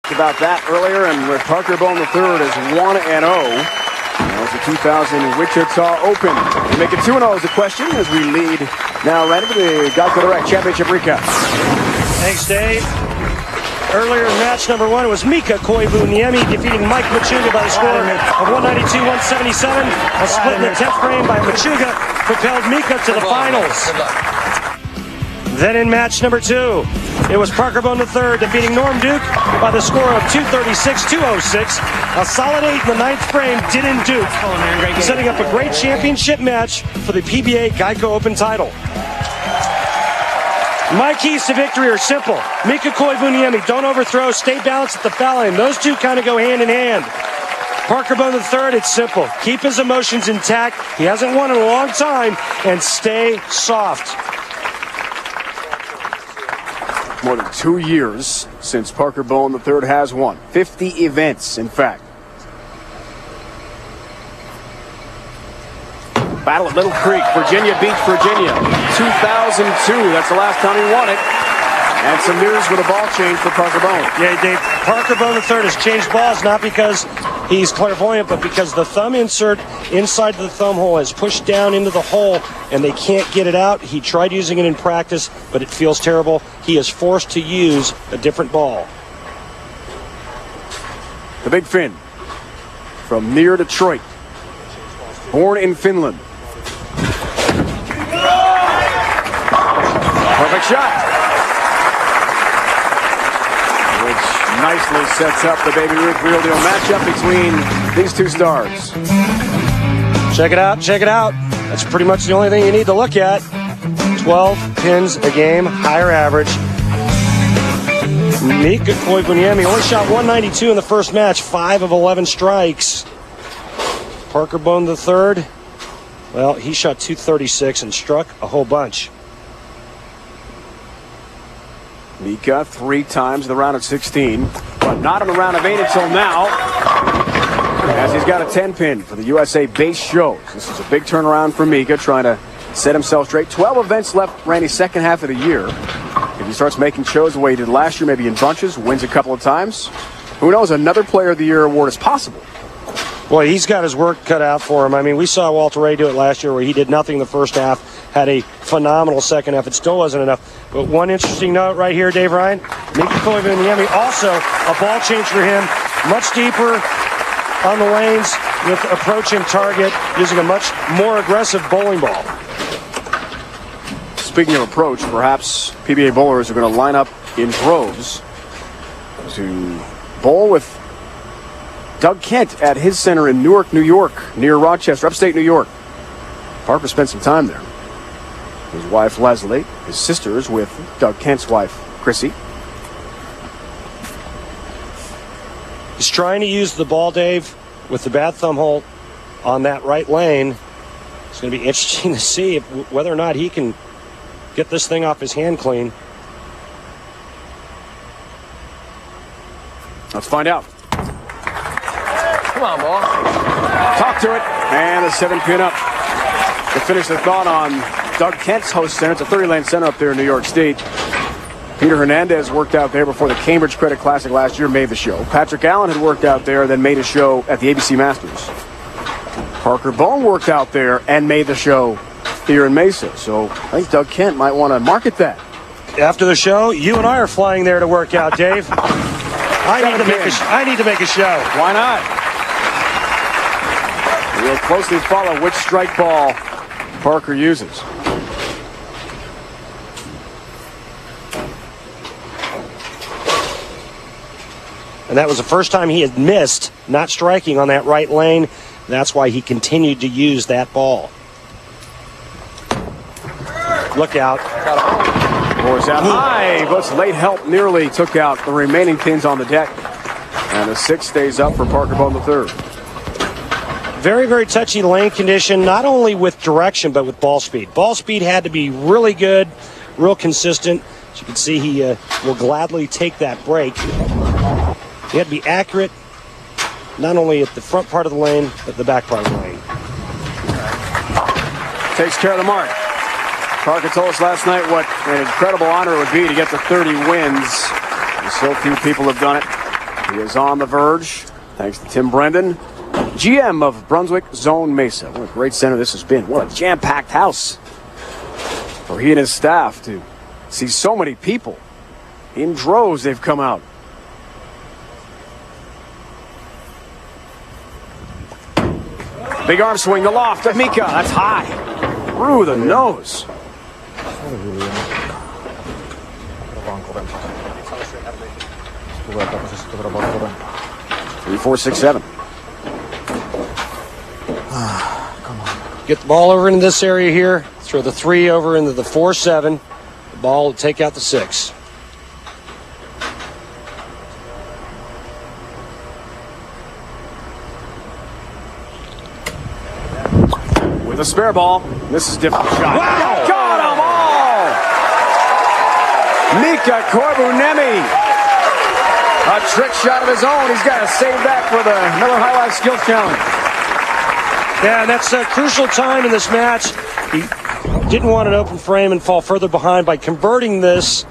talked about that earlier, and with Parker Bohn III is 1-0. That was the 2000 Wichita Open. We make it 2-0 is the question as we lead now right into the GEICO Direct Championship recap. Thanks, Dave. Earlier in match number 1, it was Mika Koivuniemi defeating Mike Machuga by the score of 192-177. A split in the 10th frame by Machuga propelled Mika to the finals. Then in match number 2, it was Parker Bohn III defeating Norm Duke by the score of 236-206. A solid 8 in the 9th frame didn't Duke, setting up a great championship match for the PBA GEICO Open title. My keys to victory are simple. Mika Koivuniemi, don't overthrow, stay balanced at the foul line. Those two kind of go hand in hand. Parker Bohn III, it's simple. Keep his emotions intact. He hasn't won in a long time, and stay soft. More than 2 years since Parker Bohn III has won. 50 events, in fact. Battle at Little Creek, Virginia Beach, Virginia. 2002, that's the last time he won it. And some news with a ball change for Parker Bohn. Yeah, Dave, Parker Bohn III has changed balls, not because he's clairvoyant, but because the thumb insert inside the thumb hole has pushed down into the hole, and they can't get it out. He tried using it in practice, but it feels terrible. He is forced to use a different ball. The Big Finn from near Detroit. Born in Finland. Perfect shot. Which nicely sets up the Baby Ruth Real Deal matchup between these two stars. Check it out, check it out. That's pretty much the only thing you need to look at. 12 pins a game, higher average. Mika Koivuniemi only shot 192 in the first match, 5 of 11 strikes. Parker Bohn III, well, he shot 236 and struck a whole bunch. Mika 3 times in the round of 16, but not in the round of 8 until now, as he's got a 10-pin for the USA Base Shows. This is a big turnaround for Mika, trying to set himself straight. 12 events left, Randy's second half of the year. If he starts making shows the way he did last year, maybe in bunches, wins a couple of times, who knows, another Player of the Year award is possible. Boy, he's got his work cut out for him. I mean, we saw Walter Ray do it last year where he did nothing the first half, had a phenomenal second half. It still wasn't enough. But one interesting note right here, Dave Ryan, Mika Koivuniemi, also a ball change for him, much deeper on the lanes with approach and target, using a much more aggressive bowling ball. Speaking of approach, perhaps PBA bowlers are going to line up in droves to bowl with Doug Kent at his center in Newark, New York, near Rochester, upstate New York. Parker spent some time there. His wife, Leslie, his sister's with Doug Kent's wife, Chrissy. He's trying to use the ball, Dave, with the bad thumb hole on that right lane. It's going to be interesting to see whether or not he can get this thing off his hand clean. Let's find out. Come on, ball. Talk to it. And a 7-pin up. To finish the thought on Doug Kent's host center. It's a 30-lane center up there in New York State. Peter Hernandez worked out there before the Cambridge Credit Classic last year, made the show. Patrick Allen had worked out there, then made a show at the ABC Masters. Parker Bohn worked out there and made the show here in Mesa. So I think Doug Kent might want to market that. After the show, you and I are flying there to work out, Dave. I need to make a show. Why not? We'll closely follow which strike ball Parker uses. And that was the first time he had missed not striking on that right lane. That's why he continued to use that ball. Look out. Boar's out high, but late help nearly took out the remaining pins on the deck. And the 6 stays up for Parker Bohn III. Very, very touchy lane condition, not only with direction, but with ball speed. Ball speed had to be really good, real consistent. As you can see, he will gladly take that break. He had to be accurate, not only at the front part of the lane, but the back part of the lane. Takes care of the mark. Parker told us last night what an incredible honor it would be to get to 30 wins. And so few people have done it. He is on the verge, thanks to Tim Brendan, GM of Brunswick Zone Mesa. What a great center this has been. What a jam-packed house for he and his staff to see so many people. In droves, they've come out. Big arm swing, the loft of Mika. That's high. Through the nose. 3-4-6-7. Come on. Get the ball over into this area here. Throw the 3 over into the 4-7. The ball will take out the 6. With a spare ball. This is a different shot. Wow! Got them all! Mika Koivuniemi. A trick shot of his own. He's got to save that for the Miller High Life Skills Challenge. Yeah, and that's a crucial time in this match. He didn't want an open frame and fall further behind. By converting this,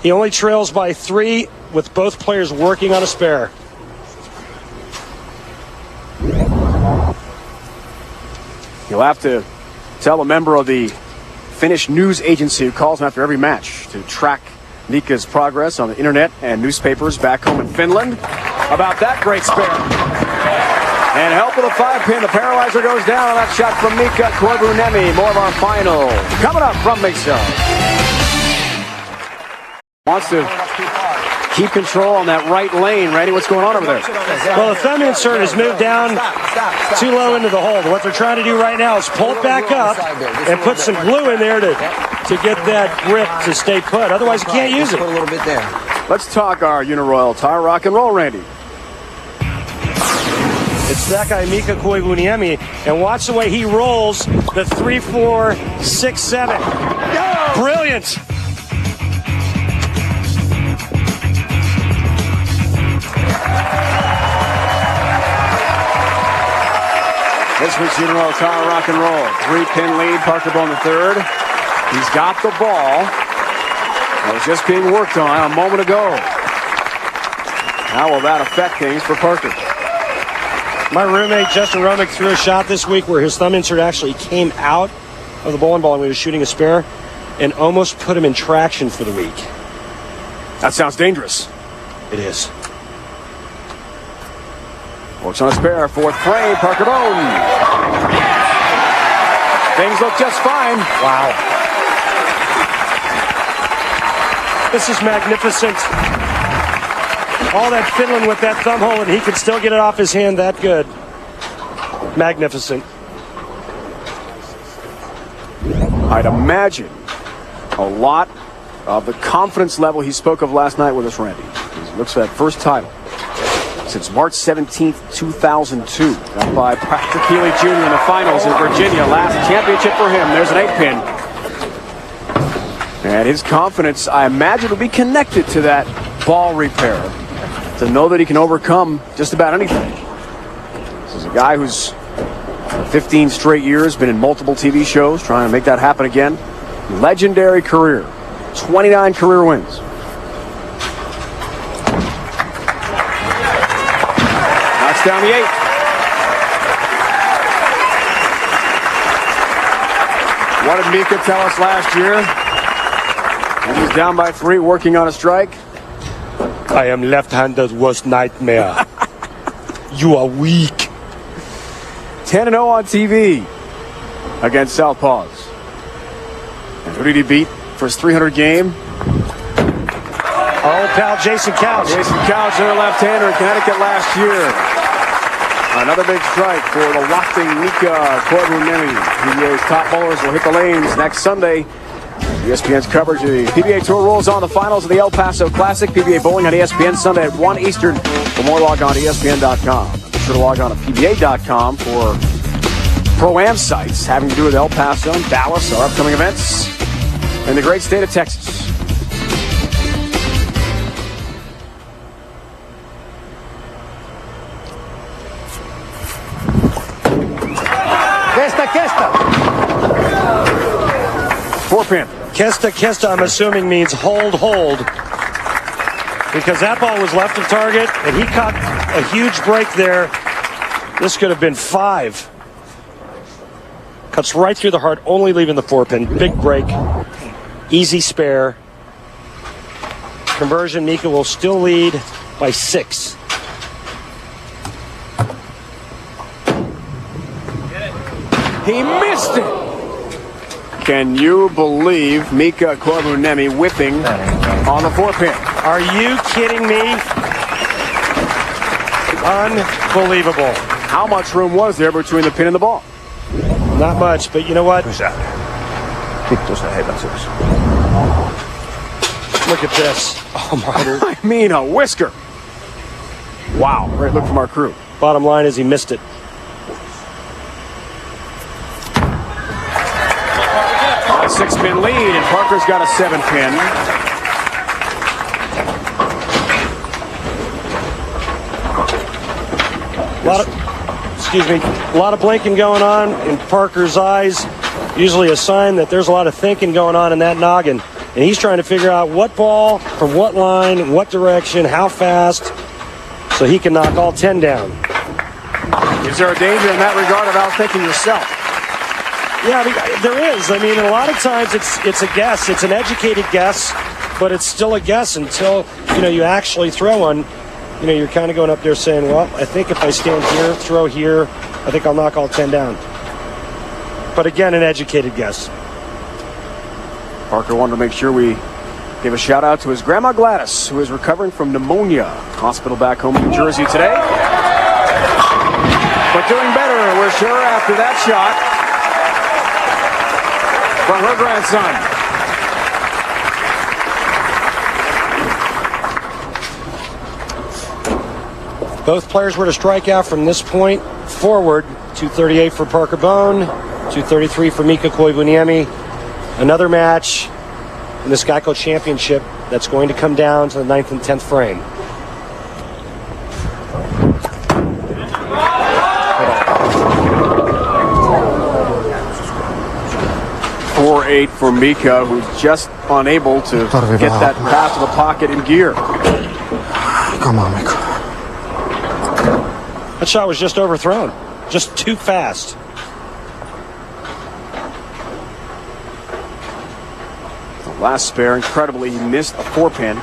he only trails by 3 with both players working on a spare. You'll have to tell a member of the Finnish news agency who calls him after every match to track Mika's progress on the internet and newspapers back home in Finland about that great spare. And help with a 5-pin. The paralyzer goes down on that shot from Mika Koivuniemi. More of our final coming up from Mesa. Wants to keep control on that right lane. Randy, what's going on over there? Well, the thumb insert has moved down too low into the hole. What they're trying to do right now is pull it back up and put some glue in there to get that grip to stay put. Otherwise, you can't use it. Put a little bit there. Let's talk our Uniroyal Tire Rock and Roll, Randy. It's that guy, Mika Koivuniemi, and watch the way he rolls the 3-4-6-7. Brilliant. This week's Uniroyal Tire Rock and Roll. 3-pin lead, Parker Bohn III. He's got the ball. It was just being worked on a moment ago. How will that affect things for Parker? My roommate, Justin Romick, threw a shot this week where his thumb insert actually came out of the bowling ball when he was shooting a spare and almost put him in traction for the week. That sounds dangerous. It is. Works on a spare, 4th frame, Parker Bohn. Things look just fine. Wow. This is magnificent. All that fiddling with that thumb hole, and he can still get it off his hand that good. Magnificent. I'd imagine a lot of the confidence level he spoke of last night with us, Randy. He looks for that first title since March 17th, 2002. Got by Patrick Healy Jr. in the finals in Virginia. Last championship for him. There's an 8-pin. And his confidence, I imagine, will be connected to that ball repair to know that he can overcome just about anything. This is a guy who's for 15 straight years been in multiple TV shows trying to make that happen again. Legendary career. 29 career wins. Knocks down the 8. What did Mika tell us last year? He was down by 3 working on a strike. I am left-handed worst nightmare. You are weak. 10-0 on TV against Southpaws. And who did he beat for his 300 game? Our old pal Jason Couch. Jason Couch, their left-hander in Connecticut last year. Another big strike for the lofting Mika Koivuniemi. PBA's top bowlers will hit the lanes next Sunday. ESPN's coverage of the PBA Tour rolls on. The finals of the El Paso Classic. PBA Bowling on ESPN Sunday at 1 Eastern. For more, log on to ESPN.com. Be sure to log on to PBA.com for Pro-Am sites having to do with El Paso and Dallas, our upcoming events in the great state of Texas. Kesta. 4-pin. Kesta, I'm assuming means hold. because that ball was left of target, and he caught a huge break there. This could have been 5. Cuts right through the heart, only leaving the 4-pin. Big break. Easy spare. Conversion, Mika will still lead by 6. He missed it. Can you believe Mika Koivuniemi whipping on the 4-pin? Are you kidding me? Unbelievable. How much room was there between the pin and the ball? Not much, but you know what? Look at this. Oh, my. I mean, a whisker. Wow, great look from our crew. Bottom line is he missed it. A 6-pin lead, and Parker's got a 7-pin. A lot of blinking going on in Parker's eyes. Usually a sign that there's a lot of thinking going on in that noggin. And he's trying to figure out what ball, from what line, what direction, how fast, so he can knock all 10 down. Is there a danger in that regard of outthinking yourself? Yeah, I mean, there is. I mean, a lot of times it's a guess. It's an educated guess, but it's still a guess until, you actually throw one. You're kind of going up there saying, well, I think if I stand here, throw here, I think I'll knock all 10 down. But again, an educated guess. Parker wanted to make sure we give a shout out to his grandma Gladys, who is recovering from pneumonia. Hospital back home in New Jersey today. But doing better, we're sure, after that shot from her grandson. Both players were to strike out from this point forward. 238 for Parker Bohn, 233 for Mika Koivuniemi. Another match in this GEICO championship that's going to come down to the 9th and 10th frame. .48 for Mika, who's just unable to get that pass to the pocket in gear. Come on, Mika. That shot was just overthrown. Just too fast. The last spare, incredibly, he missed a 4-pin.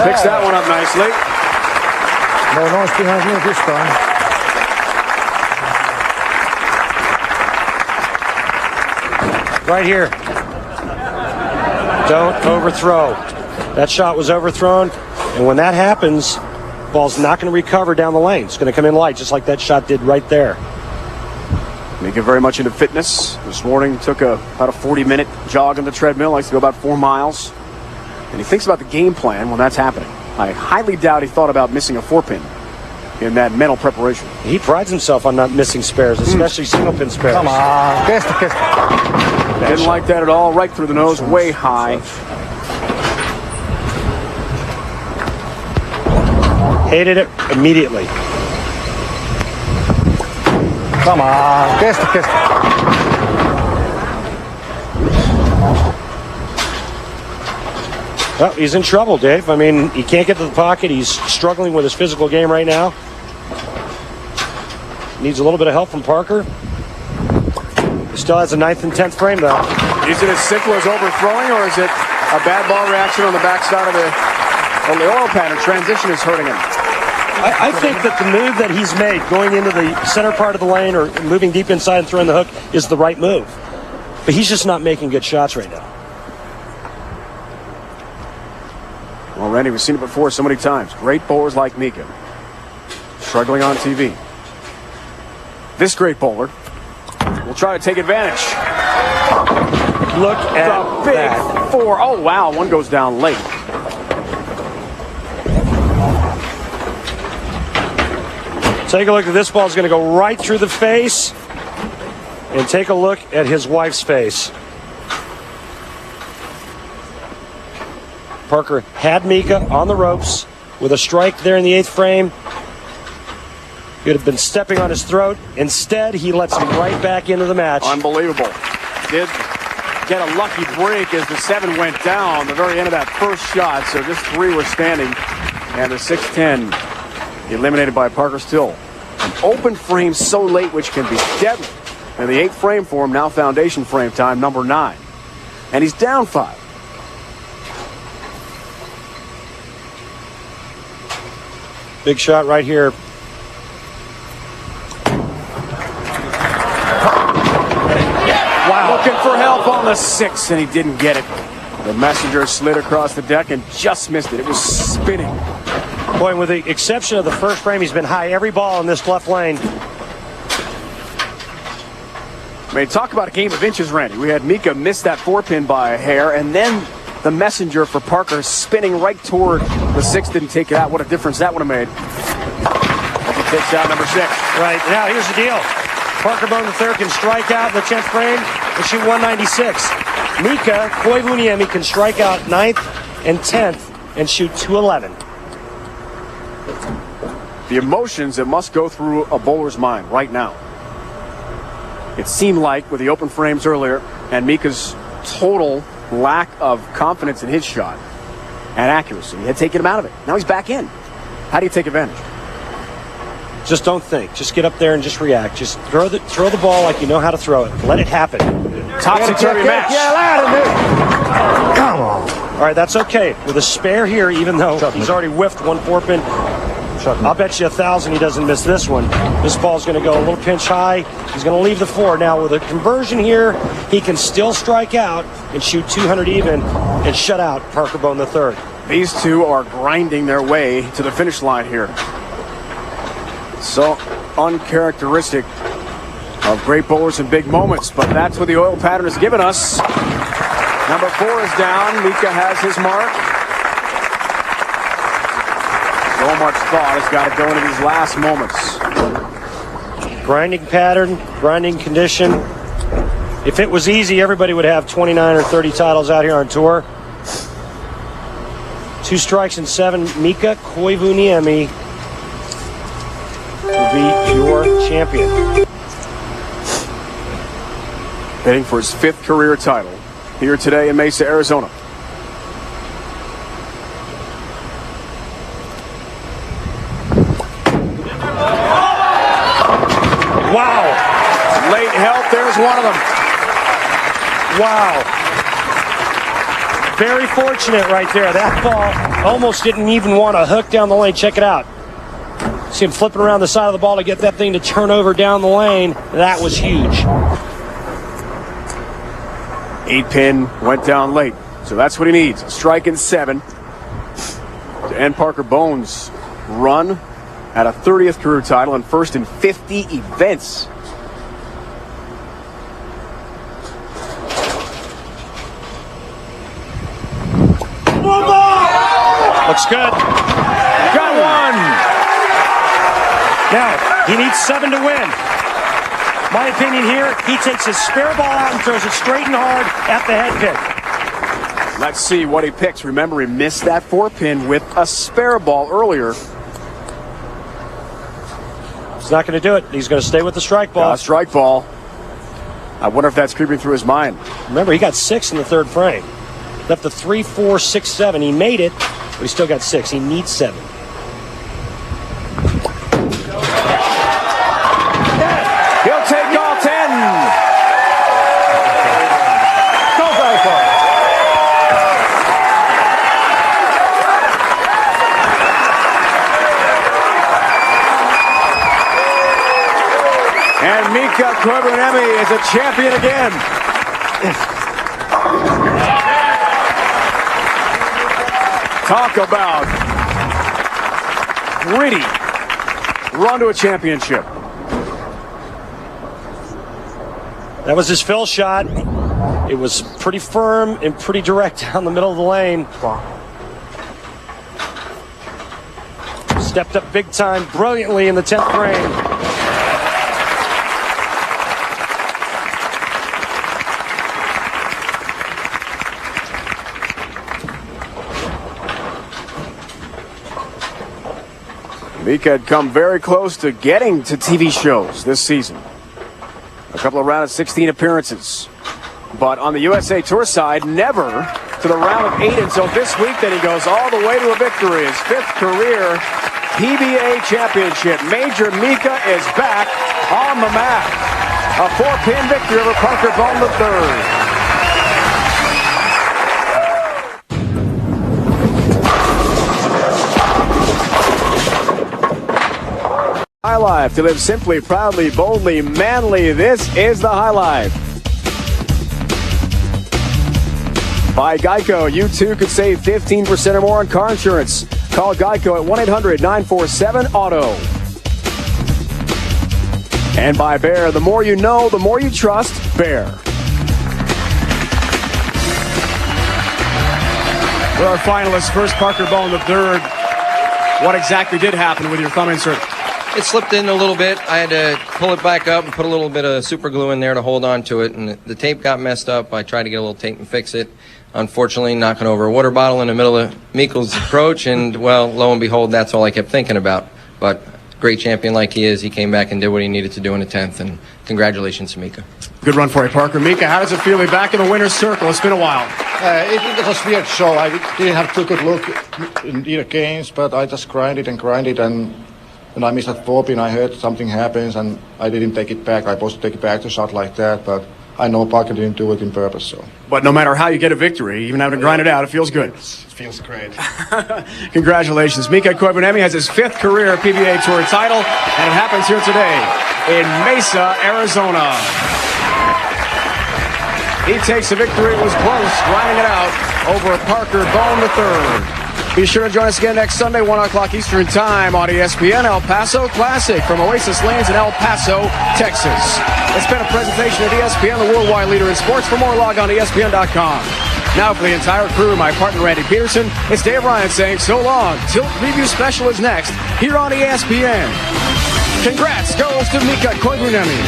Picks that one up nicely. No noise behind me this time. Right here. Don't overthrow. That shot was overthrown, and when that happens, ball's not going to recover down the lane. It's going to come in light, just like that shot did right there. Mika very much into fitness. This morning took about a 40-minute jog on the treadmill. Likes to go about 4 miles. And he thinks about the game plan when that's happening. I highly doubt he thought about missing a 4-pin in that mental preparation. He prides himself on not missing spares, especially single-pin spares. Come on. Didn't like that at all. Right through the nose, way high. Hated it immediately. Come on. Well, he's in trouble, Dave. I mean, he can't get to the pocket. He's struggling with his physical game right now. Needs a little bit of help from Parker. He still has a 9th and 10th frame, though. Is it as simple as overthrowing, or is it a bad ball reaction on the backside of the oil pattern? Transition is hurting him. I think that the move that he's made, going into the center part of the lane or moving deep inside and throwing the hook, is the right move. But he's just not making good shots right now. Well, Randy, we've seen it before so many times. Great bowlers like Mika struggling on TV. This great bowler will try to take advantage. Look at the big that. 4. Oh, wow. One goes down late. Take a look at this ball. Is going to go right through the face. And take a look at his wife's face. Parker had Mika on the ropes with a strike there in the 8th frame. He would have been stepping on his throat. Instead, he lets him right back into the match. Unbelievable. Did get a lucky break as the 7 went down the very end of that first shot. So just 3 were standing, and the 6-10 eliminated by Parker Still. An open frame so late, which can be deadly. And the 8th frame for him, now foundation frame time, number 9. And he's down 5. Big shot right here. Wow. Looking for help on the 6, and he didn't get it. The messenger slid across the deck and just missed it. It was spinning. Boy, with the exception of the first frame, he's been high every ball in this left lane. I mean, talk about a game of inches, Randy. We had Mika miss that 4-pin by a hair, and then the messenger for Parker spinning right toward the 6, didn't take it out. What a difference that would have made. He takes out number 6. Right, now here's the deal. Parker Bohn III can strike out in the 10th frame and shoot 196. Mika Koivuniemi can strike out 9th and 10th and shoot 211. The emotions that must go through a bowler's mind right now. It seemed like with the open frames earlier and Mika's total lack of confidence in his shot and accuracy had taken him out of it. Now he's back in. How do you take advantage? Just don't think. Just get up there and just react. Just throw the ball like you know how to throw it. Let it happen. Topsy-turvy match. Come on. All right, that's okay. With a spare here, even though he's already whiffed 1 4-pin, I'll bet you 1,000 he doesn't miss this one. This ball's going to go a little pinch high. He's going to leave the 4. Now, with a conversion here, he can still strike out and shoot 200 even and shut out Parker Bohn III. These two are grinding their way to the finish line here. So uncharacteristic of great bowlers in big moments, but that's what the oil pattern has given us. Number 4 is down. Mika has his mark. So much thought has got to go into these last moments. Grinding pattern, grinding condition. If it was easy, everybody would have 29 or 30 titles out here on tour. 2 strikes and 7. Mika Koivuniemi will be your champion. Heading for his 5th career title here today in Mesa, Arizona. Wow. Late help, there's one of them. Wow. Very fortunate right there. That ball almost didn't even want to hook down the lane. Check it out. See him flipping around the side of the ball to get that thing to turn over down the lane. That was huge. 8-pin went down late. So that's what he needs. A strike in 7 to end Parker Bohn's run at a 30th career title and first in 50 events. Looks good. Got one. Now, he needs 7 to win. My opinion here, he takes his spare ball out and throws it straight and hard at the head pin. Let's see what he picks. Remember, he missed that 4-pin with a spare ball earlier. He's not going to do it. He's going to stay with the strike ball. Strike ball. I wonder if that's creeping through his mind. Remember, he got 6 in the 3rd frame. Left the 3, 4, 6, 7. He made it, but he still got 6. He needs 7. He'll take all 10. Go GEICO. And Mika Koivuniemi is a champion again. Talk about gritty run to a championship. That was his fill shot. It was pretty firm and pretty direct down the middle of the lane. Stepped up big time, brilliantly in the 10th frame. Mika had come very close to getting to TV shows this season. A couple of round of 16 appearances. But on the USA Tour side, never to the round of 8 until this week. Then he goes all the way to a victory. His 5th career PBA championship. Major Mika is back on the mat. A 4-pin victory over Parker Bohn III. High Life, to live simply, proudly, boldly, manly. This is the High Life. By GEICO, you too could save 15% or more on car insurance. Call GEICO at 1-800-947-AUTO. And by Bear, the more you know, the more you trust. Bear. For our finalists, first Parker Bohn III. What exactly did happen with your thumb insert? It slipped in a little bit. I had to pull it back up and put a little bit of super glue in there to hold on to it, and the tape got messed up. I tried to get a little tape and fix it. Unfortunately, knocking over a water bottle in the middle of Mika's approach, and, well, lo and behold, that's all I kept thinking about. But great champion like he is, he came back and did what he needed to do in the 10th, and congratulations to Mika. Good run for you, Parker. Mika, how does it feel to be back in the winner's circle? It's been a while. It was weird show. I didn't have too good look in either games, but I just grinded, and when I missed that 4-pin, I heard something happens, and I didn't take it back. I was supposed to take it back to shot like that, but I know Parker didn't do it on purpose. So. But no matter how you get a victory, even having to grind it out, it feels good. It feels great. Congratulations. Mika Koivuniemi has his 5th career PBA Tour title, and it happens here today in Mesa, Arizona. He takes the victory. It was close, grinding it out over Parker Bohn III. Be sure to join us again next Sunday, 1 o'clock Eastern Time on ESPN El Paso Classic from Oasis Lanes in El Paso, Texas. It's been a presentation of ESPN, the worldwide leader in sports. For more, log on to ESPN.com. Now for the entire crew, my partner Randy Peterson, it's Dave Ryan saying so long. Tilt Preview Special is next here on ESPN. Congrats goes to Mika Koivuniemi.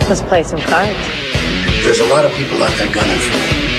Let's play some cards. There's a lot of people out there gunning for me.